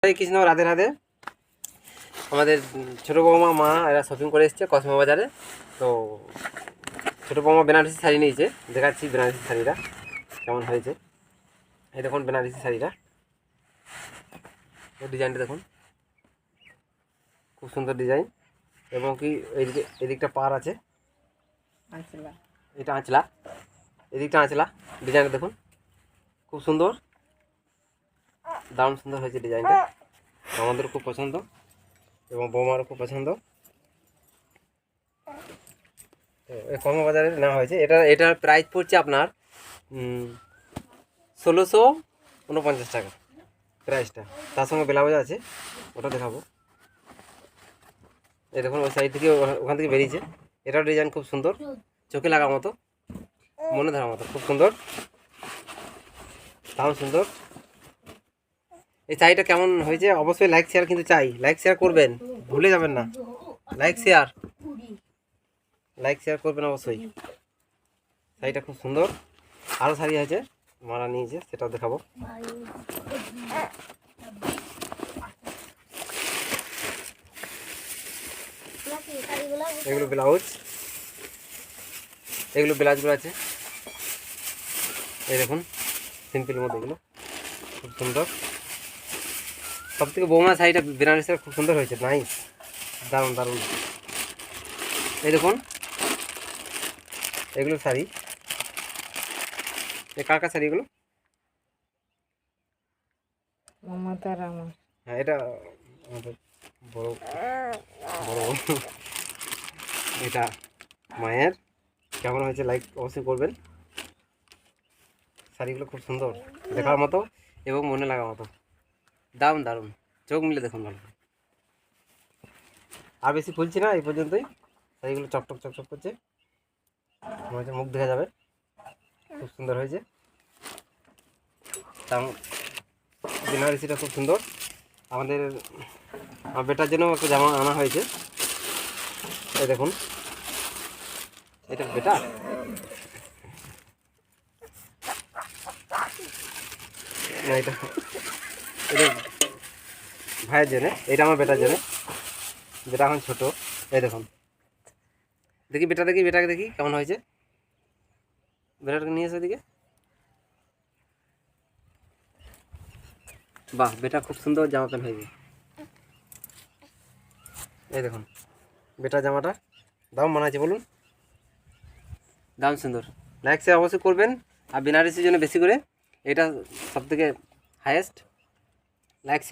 হরে কৃষ্ণ, রাধে রাধে। আমাদের ছোটো বৌমা মা এরা শপিং করে এসছে কসমো বাজারে। তো ছোটো বৌমা বেনারসি শাড়ি নিয়েছে, দেখাচ্ছি বেনারসি শাড়িটা কেমন হয়েছে। এই দেখুন বেনারসি শাড়িটা, ডিজাইনটা দেখুন, খুব সুন্দর ডিজাইন। এবং কি এদিকটা পার আছে, এটা আঁচলা, এদিকটা আঁচলা। ডিজাইনটা দেখুন খুব সুন্দর, দারুণ সুন্দর হয়েছে ডিজাইনটা। আমাদের খুব পছন্দ এবং বৌমারও খুব পছন্দ। তো এই কর্মবাজারে নেওয়া হয়েছে। এটার প্রাইস পড়ছে আপনার 1649 টাকা প্রাইসটা। তার সঙ্গে ব্লাউজ আছে, ওটা দেখাবো। এই দেখুন ওই সাইড থেকে ওখান থেকে বেরিয়েছে। এটার ডিজাইন খুব সুন্দর, চোখে লাগার মতো, মনে ধরার মতো, খুব সুন্দর, দারুণ সুন্দর। এই শাড়িটা কেমন হয়েছে অবশ্যই লাইক শেয়ার কিন্তু চাই, লাইক শেয়ার করবেন, ভুলে যাবেন না। লাইক শেয়ার করবেন অবশ্যই। শাড়িটা খুব সুন্দর। আরও শাড়ি আছে মারা নিয়েছে, সেটাও দেখাবো। এগুলো ব্লাউজগুলো আছে, এই দেখুন সিম্পলের মধ্যে, এগুলো খুব সুন্দর। সব থেকে বৌমা শাড়িটা বেনারসিটা খুব সুন্দর হয়েছে, নাইস, দারুণ দারুণ। এই দেখুন এগুলো শাড়ি, এই কার শাড়ি এগুলো? হ্যাঁ, এটা আমাদের বড় বড় এটা মায়ের। কেমন হয়েছে লাইক অবশ্যই করবেন। শাড়িগুলো খুব সুন্দর দেখার মতো এবং মনে লাগার মতো, দারুণ দারুণ, চোখ মিলে দেখুন ভালো। আর বেশি খুলছি না, এই পর্যন্তই। শাড়িগুলো চকচক চকচক করছে, মনে হচ্ছে মুখ দেখা যাবে, খুব সুন্দর হয়েছে। বেনারসিটা খুব সুন্দর। আমাদের আমার বেটার জন্য একটা জামা আনা হয়েছে, এই দেখুন, এটা বেটা, এটা এটা ভাইয়ের জন্য, এটা আমার বেটার জন্য। বেটা এখন ছোটো, এই দেখুন, দেখি বেটাকে দেখি কেমন হয়েছে। বেটাটাকে নিয়ে এসে দিকে, বাহ, বেটা খুব সুন্দর জামা প্যান্ট হয়েছে। এই দেখুন বেটার জামাটা দাম মানাচ্ছে বলুন, দাম সুন্দর। লাইক শেয়ার অবশ্যই করবেন। আর বেনারসির জন্য বেশি করে, এটা সব থেকে হায়েস্ট। লাইক